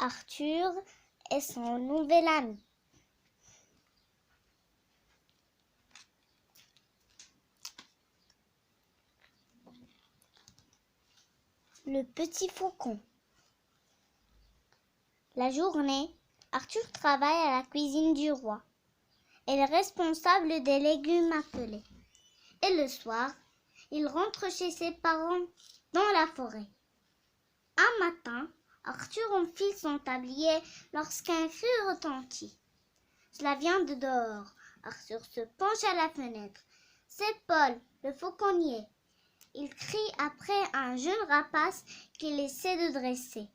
Arthur et son nouvel ami. Le petit faucon. La journée, Arthur travaille à la cuisine du roi. Elle est responsable des légumes appelés. Et le soir, il rentre chez ses parents dans la forêt. Un matin, Arthur enfile son tablier lorsqu'un cri retentit. Cela vient de dehors. Arthur se penche à la fenêtre. C'est Paul, le fauconnier. Il crie après un jeune rapace qu'il essaie de dresser.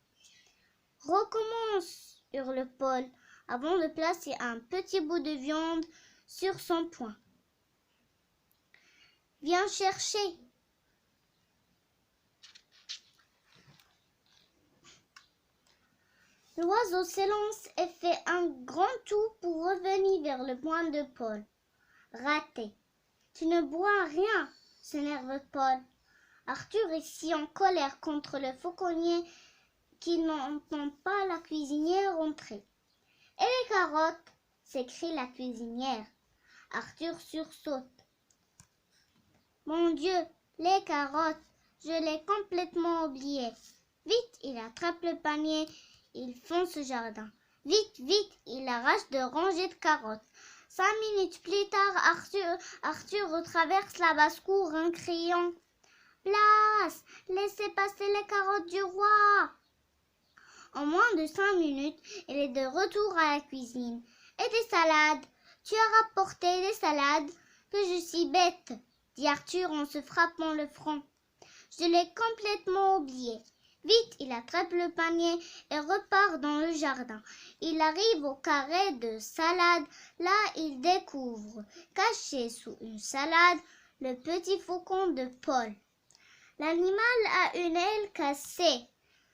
Recommence, hurle Paul, avant de placer un petit bout de viande sur son poing. Viens chercher. L'oiseau s'élance et fait un grand tour pour revenir vers le poing de Paul. Raté. Tu ne bois rien, s'énerve Paul. Arthur est si en colère contre le fauconnier qu'il n'entend pas la cuisinière entrer. « Et les carottes ?» s'écrie la cuisinière. Arthur sursaute. « Mon Dieu, les carottes, je l'ai complètement oublié. » Vite, il attrape le panier, il fonce au jardin. Vite, vite, il arrache de rangées de carottes. 5 minutes plus tard, Arthur retraverse la basse-cour en criant « Place, laissez passer les carottes du roi !» En moins de 5 minutes, il est de retour à la cuisine. « Et des salades? Tu as rapporté des salades? Que je suis bête !» dit Arthur en se frappant le front. « Je l'ai complètement oublié. » Vite, il attrape le panier et repart dans le jardin. Il arrive au carré de salade. Là, il découvre, caché sous une salade, le petit faucon de Paul. L'animal a une aile cassée.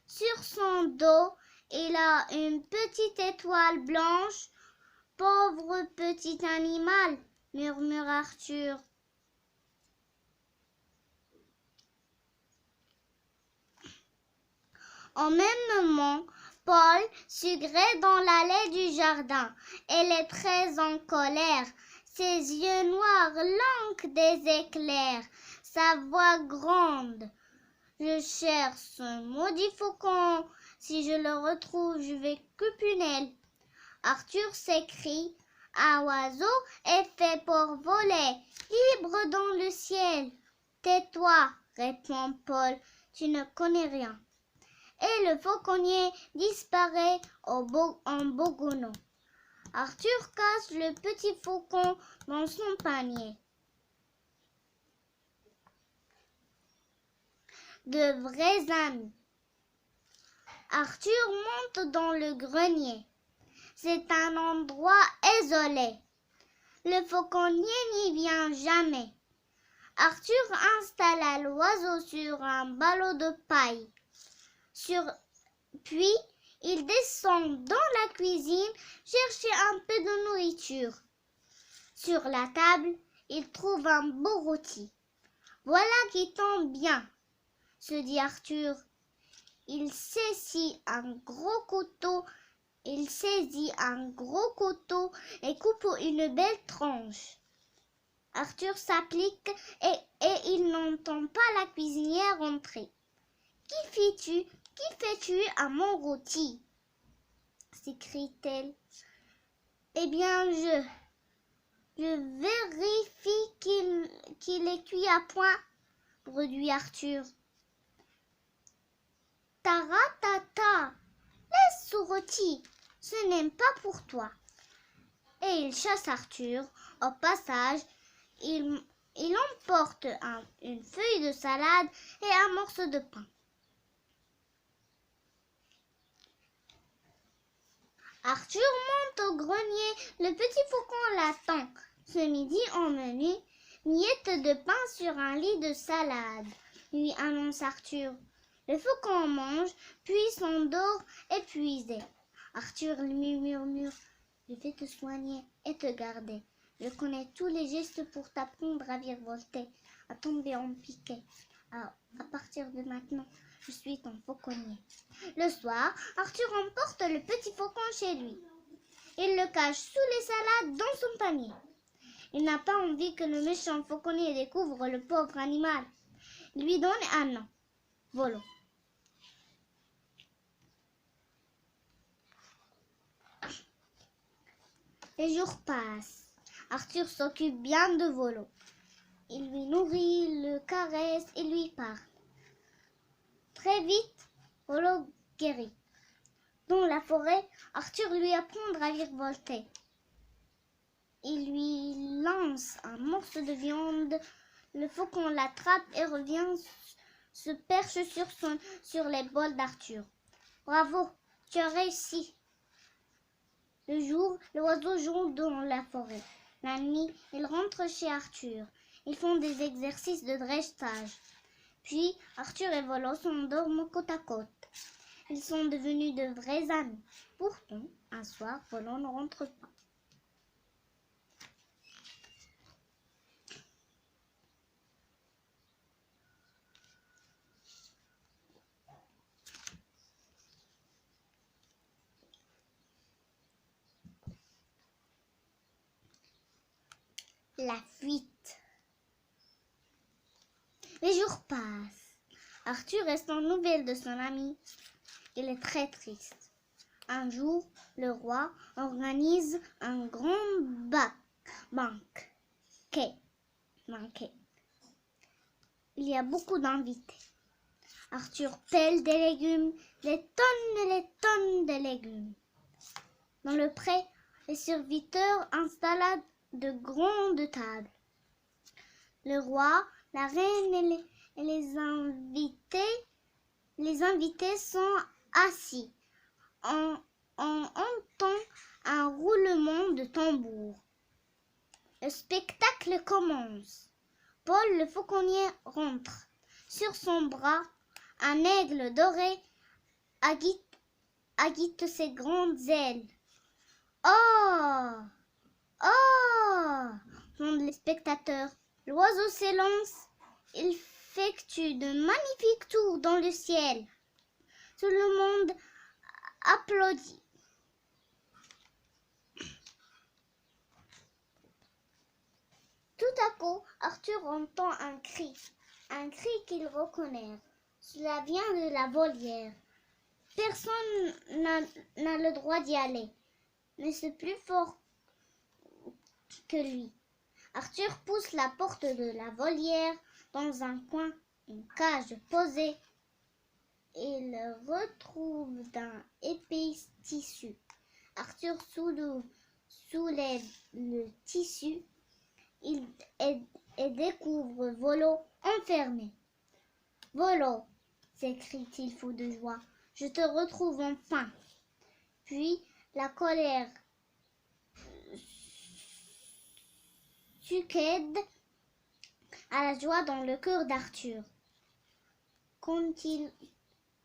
Sur son dos, il a une petite étoile blanche. « Pauvre petit animal !» murmure Arthur. En même moment, Paul sugrée dans l'allée du jardin. Elle est très en colère. Ses yeux noirs languent des éclairs. Sa voix grande. « Je cherche ce maudit faucon. Si je le retrouve, je vais couper une aile. » Arthur s'écrie. Un oiseau est fait pour voler, libre dans le ciel. « Tais-toi, répond Paul, tu ne connais rien. » Et le fauconnier disparaît en bougonnant. Arthur cache le petit faucon dans son panier. De vrais amis. Arthur monte dans le grenier. C'est un endroit isolé. Le fauconnier n'y vient jamais. Arthur installa l'oiseau sur un ballot de paille. Puis, il descend dans la cuisine chercher un peu de nourriture. Sur la table, il trouve un beau rôti. « Voilà qui tombe bien !» se dit Arthur. Il saisit un gros couteau et coupe une belle tranche. Arthur s'applique et il n'entend pas la cuisinière entrer. « Qui fais-tu à mon rôti ?» s'écrie-t-elle. « Eh bien, je vérifie qu'il est cuit à point, » bredouille Arthur. « Taratata, laisse ce rôti, ce n'est pas pour toi. » Et il chasse Arthur. Au passage, il emporte une feuille de salade et un morceau de pain. Arthur monte au grenier, le petit faucon l'attend. Ce midi en menu, miettes de pain sur un lit de salade, lui annonce Arthur. Le faucon mange, puis s'endort épuisé. Arthur lui murmure, « Je vais te soigner et te garder. Je connais tous les gestes pour t'apprendre à virevolter, à tomber en piqué. À partir de maintenant, je suis ton fauconnier. Le soir, Arthur emporte le petit faucon chez lui. Il le cache sous les salades dans son panier. Il n'a pas envie que le méchant fauconnier découvre le pauvre animal. Il lui donne un nom, Volo. Les jours passent. Arthur s'occupe bien de Volo. Il lui nourrit, le caresse et lui parle. Très vite, Volo guérit. Dans la forêt, Arthur lui apprend à virevolter. Il lui lance un morceau de viande. Le faucon l'attrape et revient se perche sur l'épaule d'Arthur. Bravo, tu as réussi. Le jour, l'oiseau joue dans la forêt. La nuit, il rentre chez Arthur. Ils font des exercices de dressage. Puis, Arthur et Volo s'endorment côte à côte. Ils sont devenus de vrais amis. Pourtant, un soir, Volo ne rentre pas. La fuite. Les jours passent. Arthur est sans nouvelles de son ami. Il est très triste. Un jour, le roi organise un grand banquet. Il y a beaucoup d'invités. Arthur pèle des légumes, les tonnes et les tonnes de légumes. Dans le pré, les serviteurs installent de grandes tables. Le roi, la reine et les invités sont assis. On entend un roulement de tambour. Le spectacle commence. Paul le fauconnier rentre. Sur son bras, un aigle doré agite ses grandes ailes. Oh! Oh! Fondent les spectateurs. L'oiseau s'élance. Il effectue de magnifiques tours dans le ciel. Tout le monde applaudit. Tout à coup, Arthur entend un cri qu'il reconnaît. Cela vient de la volière. Personne n'a le droit d'y aller, mais c'est plus fort que lui. Arthur pousse la porte de la volière. Dans un coin, une cage posée. Il retrouve d'un épais tissu. Arthur soulève le tissu et découvre Volo enfermé. Volo, s'écrie-t-il fou de joie, je te retrouve enfin. Puis la colère succède à la joie dans le cœur d'Arthur. Quand il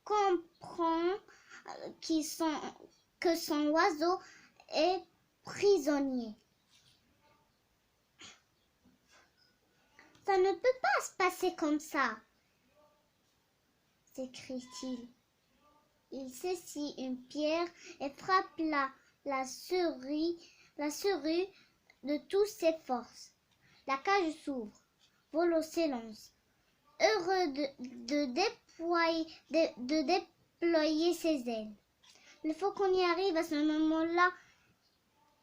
comprend que son oiseau est prisonnier. Ça ne peut pas se passer comme ça, s'écrie-t-il. Il saisit une pierre et frappe la serrure de toutes ses forces. La cage s'ouvre. Volo s'élance, heureux de déployer ses ailes. Le fauconnier arrive à ce moment-là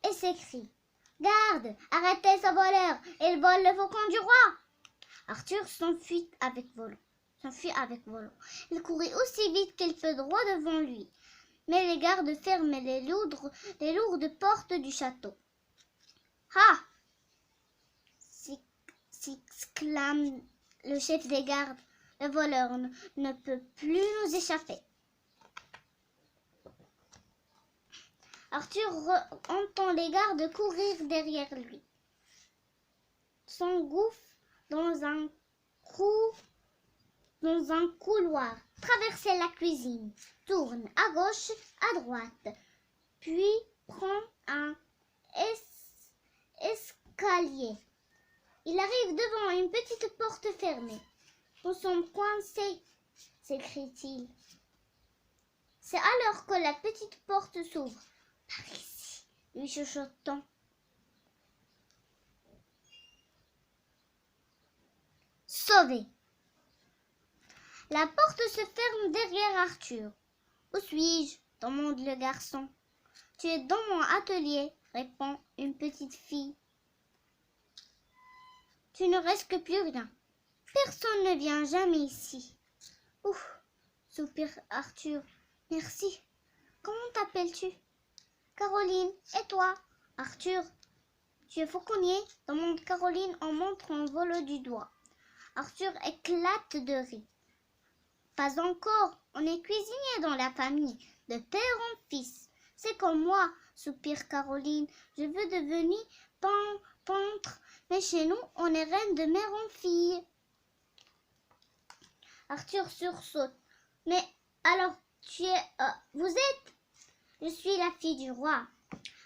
et s'écrie « Garde, arrêtez ce voleur, il vole le faucon du roi !» Arthur s'enfuit avec Volo. Il courait aussi vite qu'il peut droit devant lui. Mais les gardes ferment les lourdes portes du château. « Ah !» s'exclame le chef des gardes. « Le voleur ne peut plus nous échapper. » Arthur entend les gardes courir derrière lui. S'engouffre dans un couloir, traverse la cuisine, tourne à gauche, à droite, puis prend un escalier. Il arrive devant une petite porte fermée. Nous sommes coincés, s'écrie-t-il. C'est alors que la petite porte s'ouvre. Par ici, lui chuchote-t-on. Sauvé. La porte se ferme derrière Arthur. Où suis-je? Demande le garçon. Tu es dans mon atelier, répond une petite fille. Tu ne risques plus rien. Personne ne vient jamais ici. Ouf, soupire Arthur. Merci. Comment t'appelles-tu? Caroline. Et toi? Arthur. Tu es fauconnier? Demande Caroline en montrant un volo du doigt. Arthur éclate de rire. Pas encore, on est cuisinier dans la famille, de père en fils. C'est comme moi, soupire Caroline. Je veux devenir peintre, mais chez nous, on est reine de mère en fille. Arthur sursaute. Mais alors, vous êtes? Je suis la fille du roi.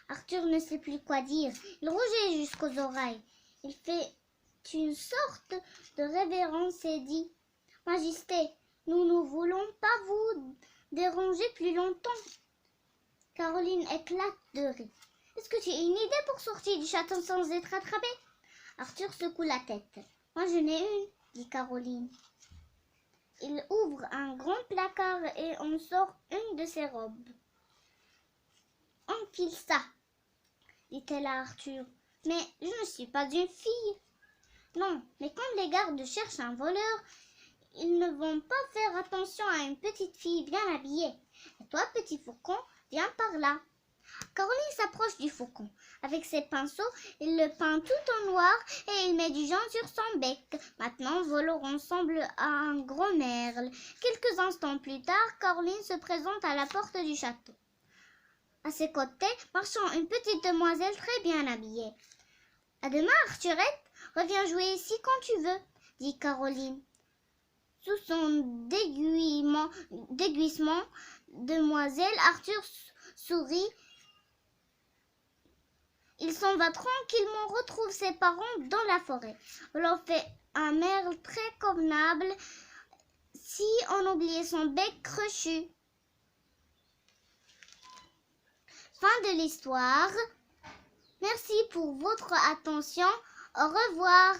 Arthur ne sait plus quoi dire. Il rougit jusqu'aux oreilles. Il fait une sorte de révérence et dit: Majesté, nous ne voulons pas vous déranger plus longtemps. Caroline éclate de rire. Est-ce que tu as une idée pour sortir du château sans être attrapée? Arthur secoue la tête. Moi je n'ai une, dit Caroline. Il ouvre un grand placard et en sort une de ses robes. Enfile ça, dit-elle à Arthur. Mais je ne suis pas une fille. Non, mais quand les gardes cherchent un voleur, ils ne vont pas faire attention à une petite fille bien habillée. Et toi, petit faucon, viens par là. Caroline s'approche du faucon. Avec ses pinceaux, il le peint tout en noir et il met du jaune sur son bec. Maintenant, Volo ressemble à un gros merle. Quelques instants plus tard, Caroline se présente à la porte du château. À ses côtés, marchant une petite demoiselle très bien habillée. À demain, Arthurette, reviens jouer ici quand tu veux, dit Caroline. Sous son déguisement, demoiselle, Arthur sourit. Il s'en va tranquillement, retrouve ses parents dans la forêt. On leur fait un merle très convenable si on oubliait son bec crochu. Fin de l'histoire. Merci pour votre attention. Au revoir.